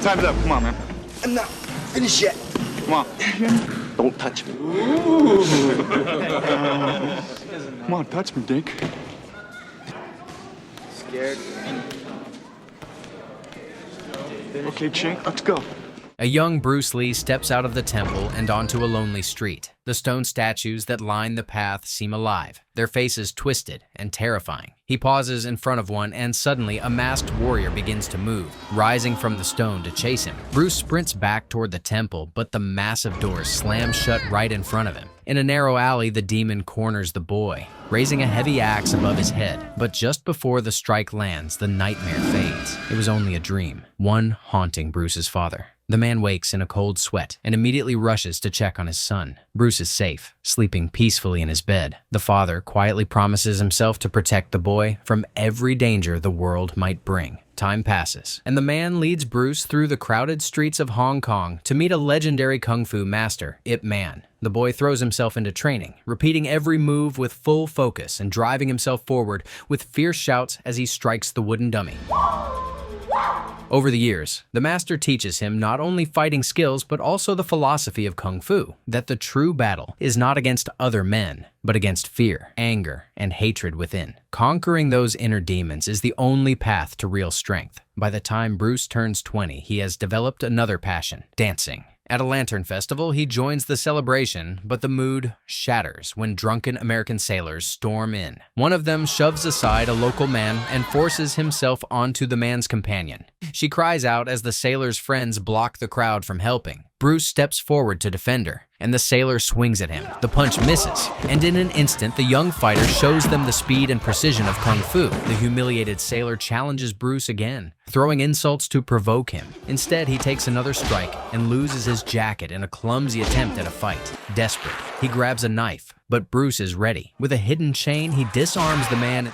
Time's up. Come on, man. I'm not finished yet. Come on. Don't touch me. Come on, touch me, Dink. Scared? Okay, Chink, let's go. A young Bruce Lee steps out of the temple and onto a lonely street. The stone statues that line the path seem alive, their faces twisted and terrifying. He pauses in front of one, and suddenly a masked warrior begins to move, rising from the stone to chase him. Bruce sprints back toward the temple, but the massive doors slam shut right in front of him. In a narrow alley, the demon corners the boy, raising a heavy axe above his head. But just before the strike lands, the nightmare fades. It was only a dream, one haunting Bruce's father. The man wakes in a cold sweat and immediately rushes to check on his son. Bruce is safe, sleeping peacefully in his bed. The father quietly promises himself to protect the boy from every danger the world might bring. Time passes, and the man leads Bruce through the crowded streets of Hong Kong to meet a legendary kung fu master, Ip Man. The boy throws himself into training, repeating every move with full focus and driving himself forward with fierce shouts as he strikes the wooden dummy. Over the years, the master teaches him not only fighting skills but also the philosophy of kung fu, that the true battle is not against other men, but against fear, anger, and hatred within. Conquering those inner demons is the only path to real strength. By the time Bruce turns 20, he has developed another passion, dancing. At a lantern festival, he joins the celebration, but the mood shatters when drunken American sailors storm in. One of them shoves aside a local man and forces himself onto the man's companion. She cries out as the sailor's friends block the crowd from helping. Bruce steps forward to defend her, and the sailor swings at him. The punch misses, and in an instant, the young fighter shows them the speed and precision of kung fu. The humiliated sailor challenges Bruce again, throwing insults to provoke him. Instead, he takes another strike and loses his jacket in a clumsy attempt at a fight. Desperate, he grabs a knife, but Bruce is ready. With a hidden chain, he disarms the man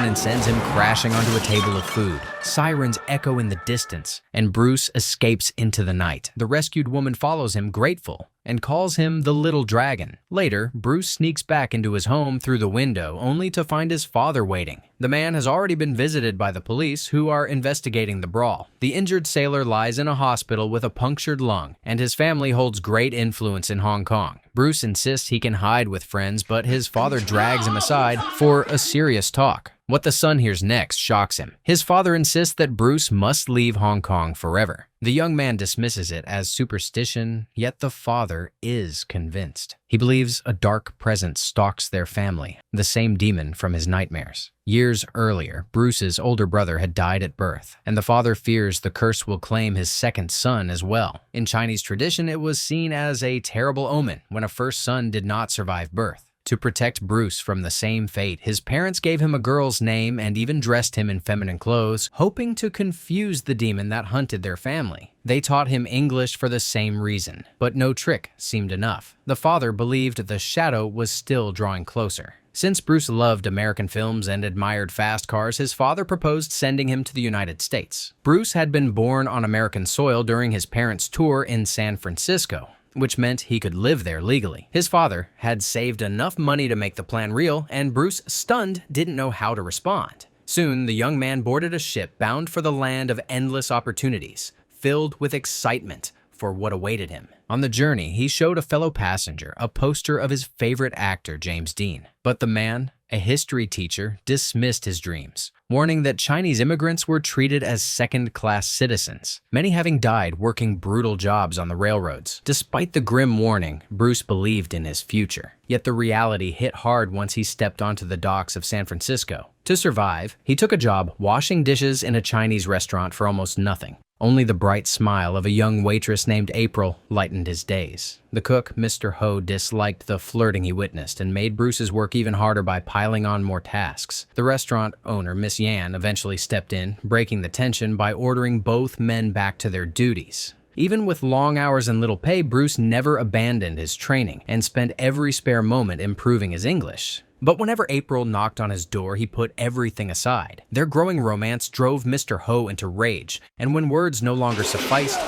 and then sends him crashing onto a table of food. Sirens echo in the distance, and Bruce escapes into the night. The rescued woman follows him, grateful, and calls him the Little Dragon. Later, Bruce sneaks back into his home through the window, only to find his father waiting. The man has already been visited by the police, who are investigating the brawl. The injured sailor lies in a hospital with a punctured lung, and his family holds great influence in Hong Kong. Bruce insists he can hide with friends, but his father drags him aside for a serious talk. What the son hears next shocks him. His father insists that Bruce must leave Hong Kong forever. The young man dismisses it as superstition, yet the father is convinced. He believes a dark presence stalks their family, the same demon from his nightmares. Years earlier, Bruce's older brother had died at birth, and the father fears the curse will claim his second son as well. In Chinese tradition, it was seen as a terrible omen when a first son did not survive birth. To protect Bruce from the same fate, his parents gave him a girl's name and even dressed him in feminine clothes, hoping to confuse the demon that hunted their family. They taught him English for the same reason, but no trick seemed enough. The father believed the shadow was still drawing closer. Since Bruce loved American films and admired fast cars, his father proposed sending him to the United States. Bruce had been born on American soil during his parents' tour in San Francisco, which meant he could live there legally. His father had saved enough money to make the plan real, and Bruce, stunned, didn't know how to respond. Soon, the young man boarded a ship bound for the land of endless opportunities, filled with excitement for what awaited him. On the journey, he showed a fellow passenger a poster of his favorite actor, James Dean. But the man, a history teacher, dismissed his dreams, warning that Chinese immigrants were treated as second-class citizens, many having died working brutal jobs on the railroads. Despite the grim warning, Bruce believed in his future. Yet the reality hit hard once he stepped onto the docks of San Francisco. To survive, he took a job washing dishes in a Chinese restaurant for almost nothing. Only the bright smile of a young waitress named April lightened his days. The cook, Mr. Ho, disliked the flirting he witnessed and made Bruce's work even harder by piling on more tasks. The restaurant owner, Miss Yan, eventually stepped in, breaking the tension by ordering both men back to their duties. Even with long hours and little pay, Bruce never abandoned his training and spent every spare moment improving his English. But whenever April knocked on his door, he put everything aside. Their growing romance drove Mr. Ho into rage, and when words no longer sufficed,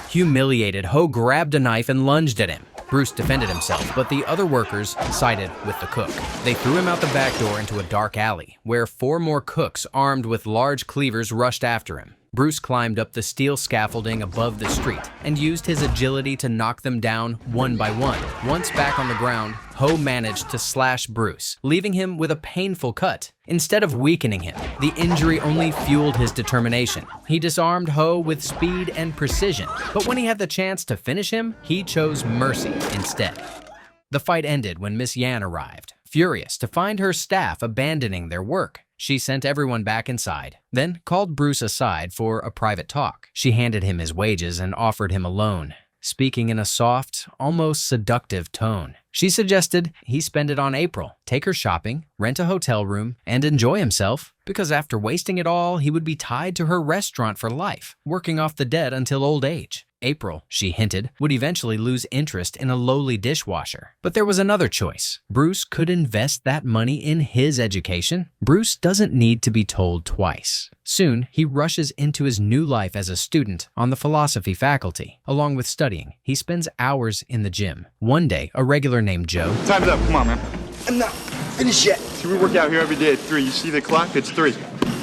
humiliated, Ho grabbed a knife and lunged at him. Bruce defended himself, but the other workers sided with the cook. They threw him out the back door into a dark alley, where 4 more cooks armed with large cleavers rushed after him. Bruce climbed up the steel scaffolding above the street and used his agility to knock them down one by one. Once back on the ground, Ho managed to slash Bruce, leaving him with a painful cut. Instead of weakening him, the injury only fueled his determination. He disarmed Ho with speed and precision, but when he had the chance to finish him, he chose mercy instead. The fight ended when Miss Yan arrived, furious to find her staff abandoning their work. She sent everyone back inside, then called Bruce aside for a private talk. She handed him his wages and offered him a loan, speaking in a soft, almost seductive tone. She suggested he spend it on April, take her shopping, rent a hotel room, and enjoy himself, because after wasting it all, he would be tied to her restaurant for life, working off the debt until old age. April, she hinted, would eventually lose interest in a lowly dishwasher. But there was another choice. Bruce could invest that money in his education. Bruce doesn't need to be told twice. Soon, he rushes into his new life as a student on the philosophy faculty. Along with studying, he spends hours in the gym. One day, a regular named Joe Time's up. Come on, man. I'm not finished yet. See, we work out here every day at 3. You see the clock? It's 3.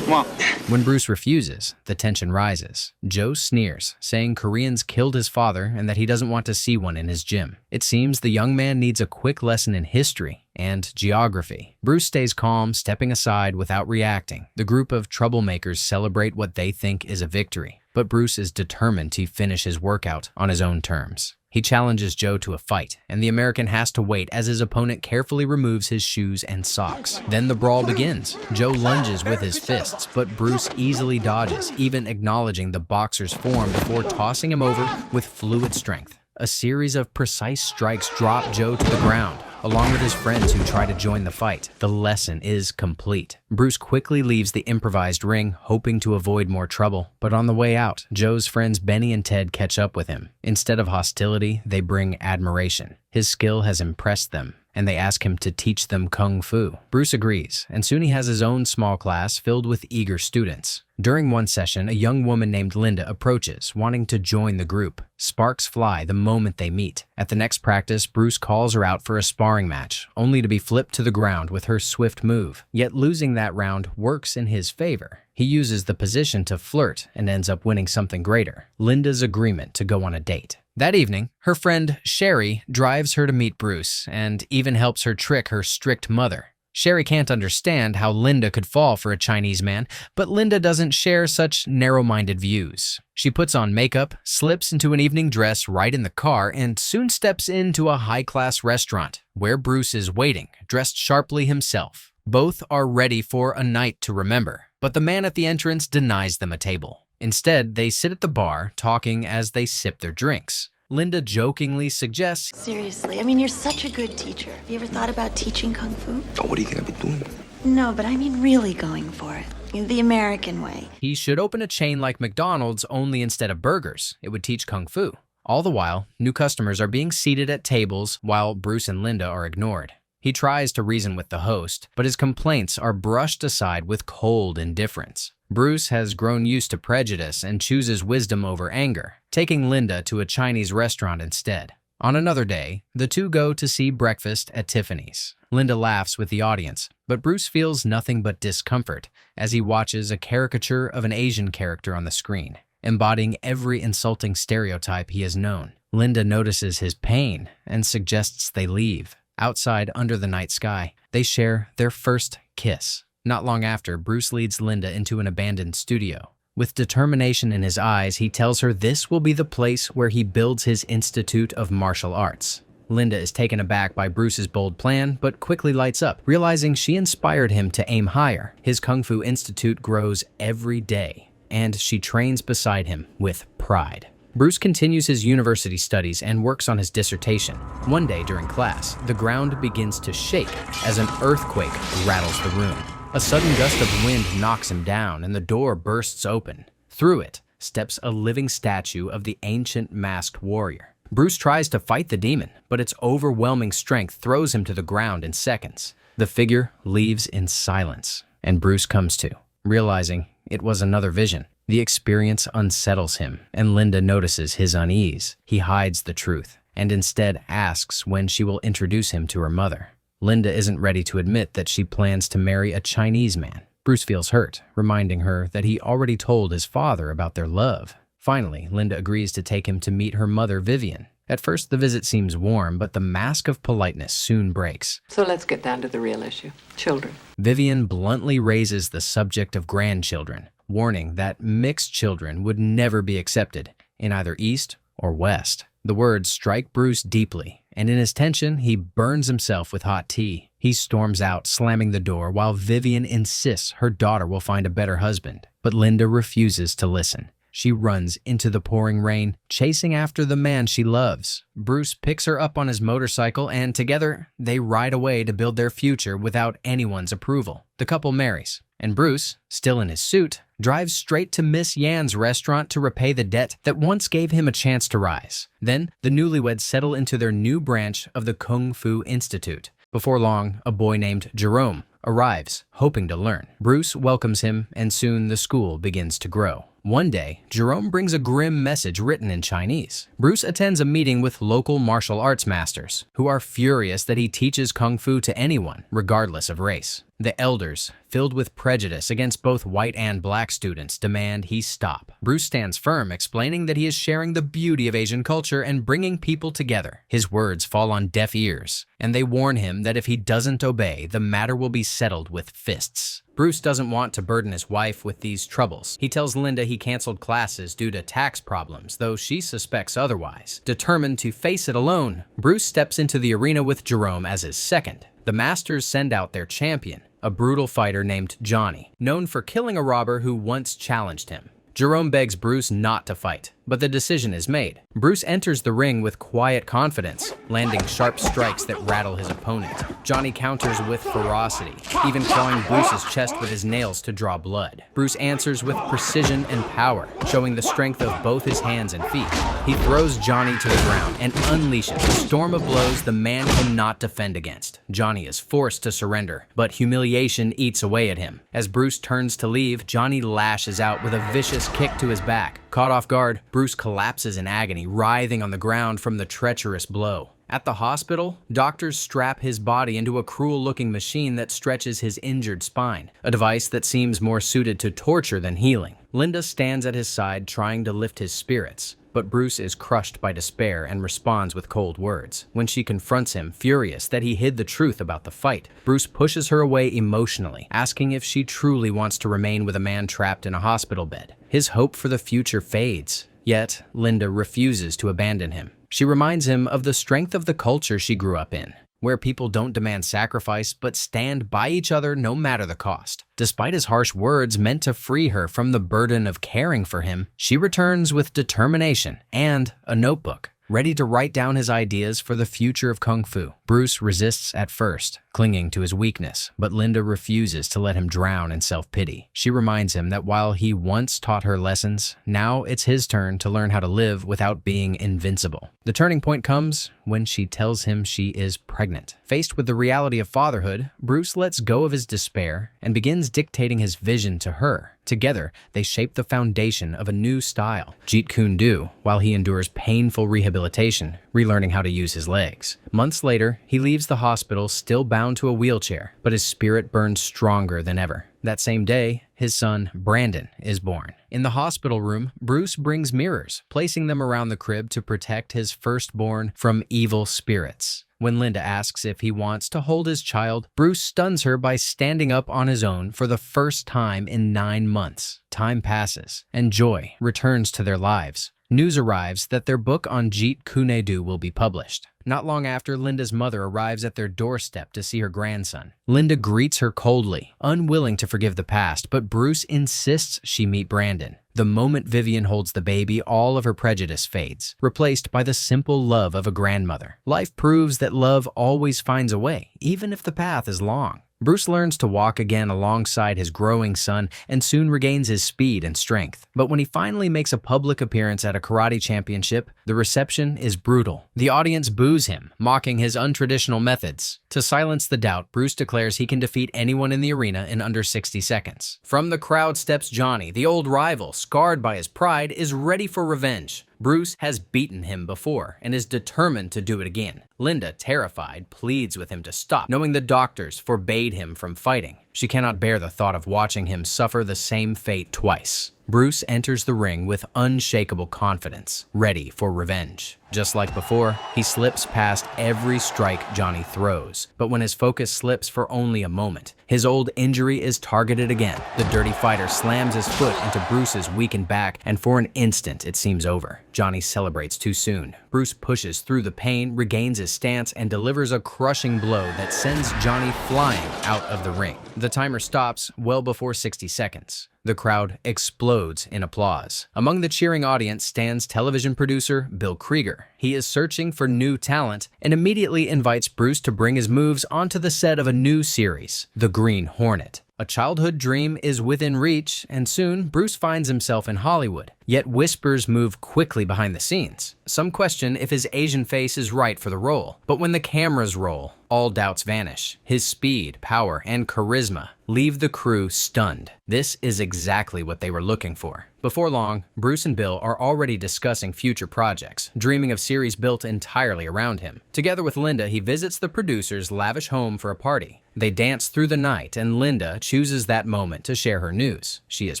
Come on. When Bruce refuses, the tension rises. Joe sneers, saying Koreans killed his father and that he doesn't want to see one in his gym. It seems the young man needs a quick lesson in history and geography. Bruce stays calm, stepping aside without reacting. The group of troublemakers celebrate what they think is a victory, but Bruce is determined to finish his workout on his own terms. He challenges Joe to a fight, and the American has to wait as his opponent carefully removes his shoes and socks. Then the brawl begins. Joe lunges with his fists, but Bruce easily dodges, even acknowledging the boxer's form before tossing him over with fluid strength. A series of precise strikes drop Joe to the ground, along with his friends who try to join the fight. The lesson is complete. Bruce quickly leaves the improvised ring, hoping to avoid more trouble. But on the way out, Joe's friends Benny and Ted catch up with him. Instead of hostility, they bring admiration. His skill has impressed them, and they ask him to teach them kung fu. Bruce agrees, and soon he has his own small class filled with eager students. During one session, a young woman named Linda approaches, wanting to join the group. Sparks fly the moment they meet. At the next practice, Bruce calls her out for a sparring match, only to be flipped to the ground with her swift move. Yet losing that round works in his favor. He uses the position to flirt and ends up winning something greater: Linda's agreement to go on a date. That evening, her friend Sherry drives her to meet Bruce and even helps her trick her strict mother. Sherry can't understand how Linda could fall for a Chinese man, but Linda doesn't share such narrow-minded views. She puts on makeup, slips into an evening dress right in the car, and soon steps into a high-class restaurant where Bruce is waiting, dressed sharply himself. Both are ready for a night to remember, but the man at the entrance denies them a table. Instead, they sit at the bar, talking as they sip their drinks. Linda jokingly suggests, Seriously, I mean, you're such a good teacher. Have you ever thought about teaching Kung Fu? Oh, what do you think I'd be doing? No, but I mean really going for it. The American way. he should open a chain like McDonald's, only instead of burgers. It would teach Kung Fu. All the while, new customers are being seated at tables while Bruce and Linda are ignored. He tries to reason with the host, but his complaints are brushed aside with cold indifference. Bruce has grown used to prejudice and chooses wisdom over anger, taking Linda to a Chinese restaurant instead. On another day, the two go to see breakfast at Tiffany's. Linda laughs with the audience, but Bruce feels nothing but discomfort as he watches a caricature of an Asian character on the screen, embodying every insulting stereotype he has known. Linda notices his pain and suggests they leave. Outside, under the night sky, they share their first kiss. Not long after, Bruce leads Linda into an abandoned studio. With determination in his eyes, he tells her this will be the place where he builds his Institute of Martial Arts. Linda is taken aback by Bruce's bold plan, but quickly lights up, realizing she inspired him to aim higher. His Kung Fu Institute grows every day, and she trains beside him with pride. Bruce continues his university studies and works on his dissertation. One day during class, the ground begins to shake as an earthquake rattles the room. A sudden gust of wind knocks him down and the door bursts open. Through it steps a living statue of the ancient masked warrior. Bruce tries to fight the demon, but its overwhelming strength throws him to the ground in seconds. The figure leaves in silence, and Bruce comes to, realizing it was another vision. The experience unsettles him, and Linda notices his unease. He hides the truth. and instead asks when she will introduce him to her mother. Linda isn't ready to admit that she plans to marry a Chinese man. Bruce feels hurt, reminding her that he already told his father about their love. Finally, Linda agrees to take him to meet her mother, Vivian. At first, the visit seems warm, but the mask of politeness soon breaks. So let's get down to the real issue. Children. Vivian bluntly raises the subject of grandchildren, warning that mixed children would never be accepted in either East or West. The words strike Bruce deeply, and in his tension, he burns himself with hot tea. He storms out, slamming the door, while Vivian insists her daughter will find a better husband. But Linda refuses to listen. She runs into the pouring rain, chasing after the man she loves. Bruce picks her up on his motorcycle, and together, they ride away to build their future without anyone's approval. The couple marries, and Bruce, still in his suit, drives straight to Miss Yan's restaurant to repay the debt that once gave him a chance to rise. Then, the newlyweds settle into their new branch of the Kung Fu Institute. Before long, a boy named Jerome arrives, hoping to learn. Bruce welcomes him, and soon the school begins to grow. One day, Jerome brings a grim message written in Chinese. Bruce attends a meeting with local martial arts masters, who are furious that he teaches kung fu to anyone, regardless of race. The elders, filled with prejudice against both white and black students, demand he stop. Bruce stands firm, explaining that he is sharing the beauty of Asian culture and bringing people together. His words fall on deaf ears, and they warn him that if he doesn't obey, the matter will be settled with fists. Bruce doesn't want to burden his wife with these troubles. He tells Linda he canceled classes due to tax problems, though she suspects otherwise. Determined to face it alone, Bruce steps into the arena with Jerome as his second. The masters send out their champion, a brutal fighter named Johnny, known for killing a robber who once challenged him. Jerome begs Bruce not to fight, but the decision is made. Bruce enters the ring with quiet confidence, landing sharp strikes that rattle his opponent. Johnny counters with ferocity, even clawing Bruce's chest with his nails to draw blood. Bruce answers with precision and power, showing the strength of both his hands and feet. He throws Johnny to the ground and unleashes a storm of blows the man cannot defend against. Johnny is forced to surrender, but humiliation eats away at him. As Bruce turns to leave, Johnny lashes out with a vicious kick to his back. Caught off guard, Bruce collapses in agony, writhing on the ground from the treacherous blow. At the hospital, doctors strap his body into a cruel-looking machine that stretches his injured spine, a device that seems more suited to torture than healing. Linda stands at his side, trying to lift his spirits, but Bruce is crushed by despair and responds with cold words. When she confronts him, furious that he hid the truth about the fight, Bruce pushes her away emotionally, asking if she truly wants to remain with a man trapped in a hospital bed. His hope for the future fades, yet Linda refuses to abandon him. She reminds him of the strength of the culture she grew up in, where people don't demand sacrifice but stand by each other no matter the cost. Despite his harsh words meant to free her from the burden of caring for him, she returns with determination and a notebook, ready to write down his ideas for the future of Kung Fu. Bruce resists at first, clinging to his weakness, but Linda refuses to let him drown in self-pity. She reminds him that while he once taught her lessons, now it's his turn to learn how to live without being invincible. The turning point comes when she tells him she is pregnant. Faced with the reality of fatherhood, Bruce lets go of his despair and begins dictating his vision to her. Together, they shape the foundation of a new style, Jeet Kune Do, while he endures painful rehabilitation, relearning how to use his legs. Months later, he leaves the hospital still bound to a wheelchair, but his spirit burns stronger than ever. That same day, his son, Brandon, is born. In the hospital room, Bruce brings mirrors, placing them around the crib to protect his firstborn from evil spirits. When Linda asks if he wants to hold his child, Bruce stuns her by standing up on his own for the first time in 9 months. Time passes, and joy returns to their lives. News arrives that their book on Jeet Kune Do will be published. Not long after, Linda's mother arrives at their doorstep to see her grandson. Linda greets her coldly, unwilling to forgive the past, but Bruce insists she meet Brandon. The moment Vivian holds the baby, all of her prejudice fades, replaced by the simple love of a grandmother. Life proves that love always finds a way, even if the path is long. Bruce learns to walk again alongside his growing son and soon regains his speed and strength. But when he finally makes a public appearance at a karate championship, the reception is brutal. The audience boos him, mocking his untraditional methods. To silence the doubt, Bruce declares he can defeat anyone in the arena in under 60 seconds. From the crowd steps Johnny, the old rival, scarred by his pride, is ready for revenge. Bruce has beaten him before and is determined to do it again. Linda, terrified, pleads with him to stop, knowing the doctors forbade him from fighting. She cannot bear the thought of watching him suffer the same fate twice. Bruce enters the ring with unshakable confidence, ready for revenge. Just like before, he slips past every strike Johnny throws, but when his focus slips for only a moment, his old injury is targeted again. The dirty fighter slams his foot into Bruce's weakened back, and for an instant it seems over. Johnny celebrates too soon. Bruce pushes through the pain, regains his stance, and delivers a crushing blow that sends Johnny flying out of the ring. The timer stops well before 60 seconds. The crowd explodes in applause. Among the cheering audience stands television producer Bill Krieger. He is searching for new talent and immediately invites Bruce to bring his moves onto the set of a new series, The Green Hornet. A childhood dream is within reach, and soon Bruce finds himself in Hollywood. Yet whispers move quickly behind the scenes. Some question if his Asian face is right for the role. But when the cameras roll, all doubts vanish. His speed, power, and charisma leave the crew stunned. This is exactly what they were looking for. Before long, Bruce and Bill are already discussing future projects, dreaming of series built entirely around him. Together with Linda, he visits the producer's lavish home for a party. They dance through the night, and Linda chooses that moment to share her news. She is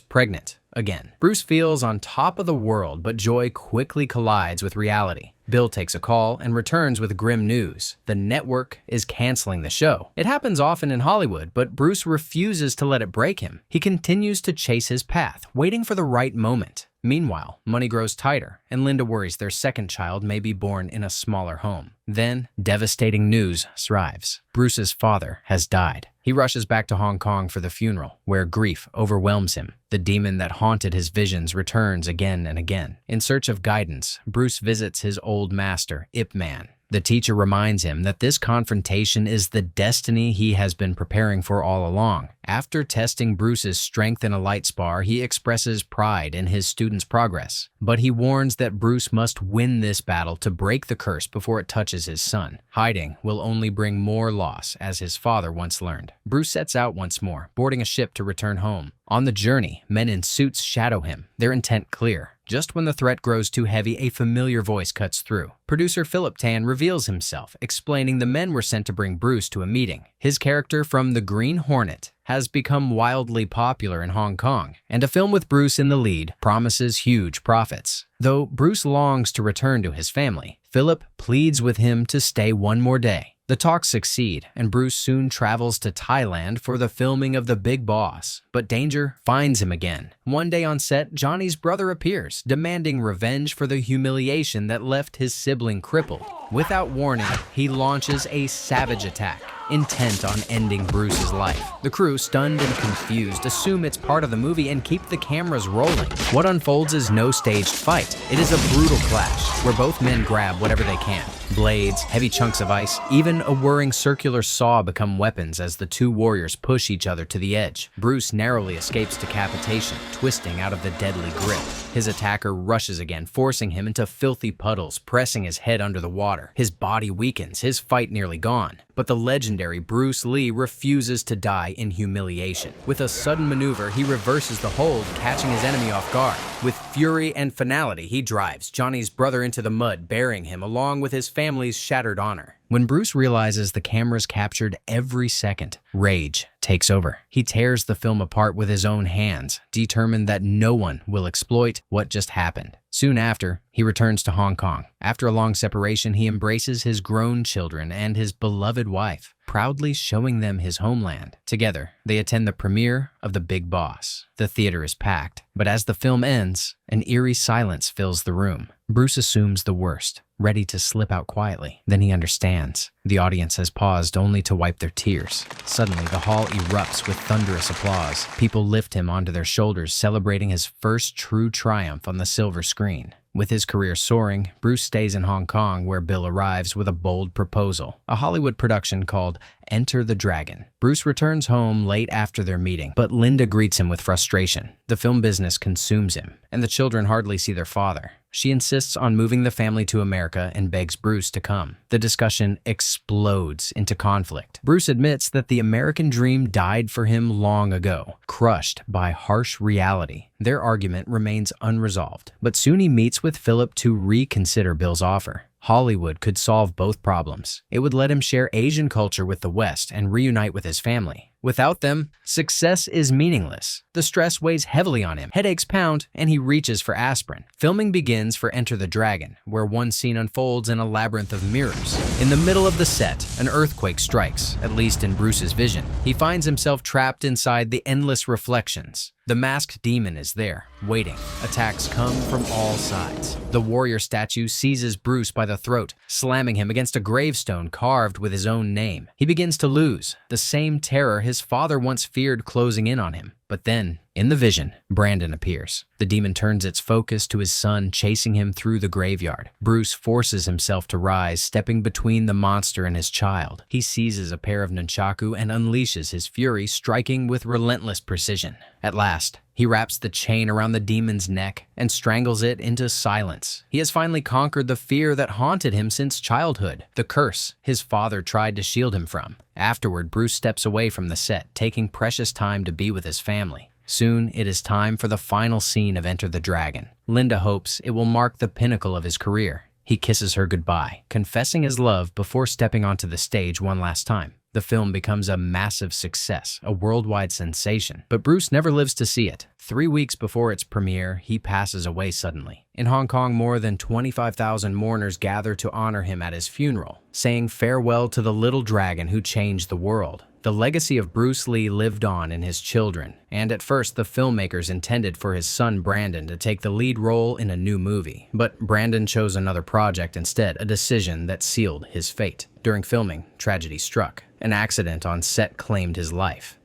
pregnant again. Bruce feels on top of the world, but joy quickly collides with reality. Bill takes a call and returns with grim news. The network is canceling the show. It happens often in Hollywood, but Bruce refuses to let it break him. He continues to chase his path, waiting for the right moment. Meanwhile, money grows tighter, and Linda worries their second child may be born in a smaller home. Then, devastating news arrives. Bruce's father has died. He rushes back to Hong Kong for the funeral, where grief overwhelms him. The demon that haunted his visions returns again and again. In search of guidance, Bruce visits his old master, Ip Man. The teacher reminds him that this confrontation is the destiny he has been preparing for all along. After testing Bruce's strength in a light spar, he expresses pride in his student's progress. But he warns that Bruce must win this battle to break the curse before it touches his son. Hiding will only bring more loss, as his father once learned. Bruce sets out once more, boarding a ship to return home. On the journey, men in suits shadow him, their intent clear. Just when the threat grows too heavy, a familiar voice cuts through. Producer Philip Tan reveals himself, explaining the men were sent to bring Bruce to a meeting. His character from The Green Hornet has become wildly popular in Hong Kong, and a film with Bruce in the lead promises huge profits. Though Bruce longs to return to his family, Philip pleads with him to stay one more day. The talks succeed, and Bruce soon travels to Thailand for the filming of The Big Boss. But danger finds him again. One day on set, Johnny's brother appears, demanding revenge for the humiliation that left his sibling crippled. Without warning, he launches a savage attack, intent on ending Bruce's life. The crew, stunned and confused, assume it's part of the movie and keep the cameras rolling. What unfolds is no staged fight. It is a brutal clash, where both men grab whatever they can. Blades, heavy chunks of ice, even a whirring circular saw become weapons as the two warriors push each other to the edge. Bruce narrowly escapes decapitation, twisting out of the deadly grip. His attacker rushes again, forcing him into filthy puddles, pressing his head under the water. His body weakens, his fight nearly gone. But the legendary Bruce Lee refuses to die in humiliation. With a sudden maneuver, he reverses the hold, catching his enemy off guard. With fury and finality, he drives Johnny's brother into the mud, burying him along with his family's shattered honor. When Bruce realizes the cameras captured every second, rage takes over. He tears the film apart with his own hands, determined that no one will exploit what just happened. Soon after, he returns to Hong Kong. After a long separation, he embraces his grown children and his beloved wife, proudly showing them his homeland. Together, they attend the premiere of The Big Boss. The theater is packed, but as the film ends, an eerie silence fills the room. Bruce assumes the worst, ready to slip out quietly. Then he understands. The audience has paused only to wipe their tears. Suddenly, the hall erupts with thunderous applause. People lift him onto their shoulders, celebrating his first true triumph on the silver screen. With his career soaring, Bruce stays in Hong Kong, where Bill arrives with a bold proposal, a Hollywood production called Enter the Dragon. Bruce returns home late after their meeting, but Linda greets him with frustration. The film business consumes him, and the children hardly see their father. She insists on moving the family to America and begs Bruce to come. The discussion explodes into conflict. Bruce admits that the American dream died for him long ago, crushed by harsh reality. Their argument remains unresolved, but soon he meets with Philip to reconsider Bill's offer. Hollywood could solve both problems. It would let him share Asian culture with the West and reunite with his family. Without them, success is meaningless. The stress weighs heavily on him, headaches pound, and he reaches for aspirin. Filming begins for Enter the Dragon, where one scene unfolds in a labyrinth of mirrors. In the middle of the set, an earthquake strikes, at least in Bruce's vision. He finds himself trapped inside the endless reflections. The masked demon is there, waiting. Attacks come from all sides. The warrior statue seizes Bruce by the throat, slamming him against a gravestone carved with his own name. He begins to lose the same terror his father once feared closing in on him. But then, in the vision, Brandon appears. The demon turns its focus to his son, chasing him through the graveyard. Bruce forces himself to rise, stepping between the monster and his child. He seizes a pair of nunchaku and unleashes his fury, striking with relentless precision. At last, he wraps the chain around the demon's neck and strangles it into silence. He has finally conquered the fear that haunted him since childhood, the curse his father tried to shield him from. Afterward, Bruce steps away from the set, taking precious time to be with his family. Soon, it is time for the final scene of Enter the Dragon. Linda hopes it will mark the pinnacle of his career. He kisses her goodbye, confessing his love before stepping onto the stage one last time. The film becomes a massive success, a worldwide sensation, but Bruce never lives to see it. 3 weeks before its premiere, he passes away suddenly. In Hong Kong, more than 25,000 mourners gather to honor him at his funeral, saying farewell to the little dragon who changed the world. The legacy of Bruce Lee lived on in his children, and at first the filmmakers intended for his son Brandon to take the lead role in a new movie. But Brandon chose another project instead, a decision that sealed his fate. During filming, tragedy struck. An accident on set claimed his life.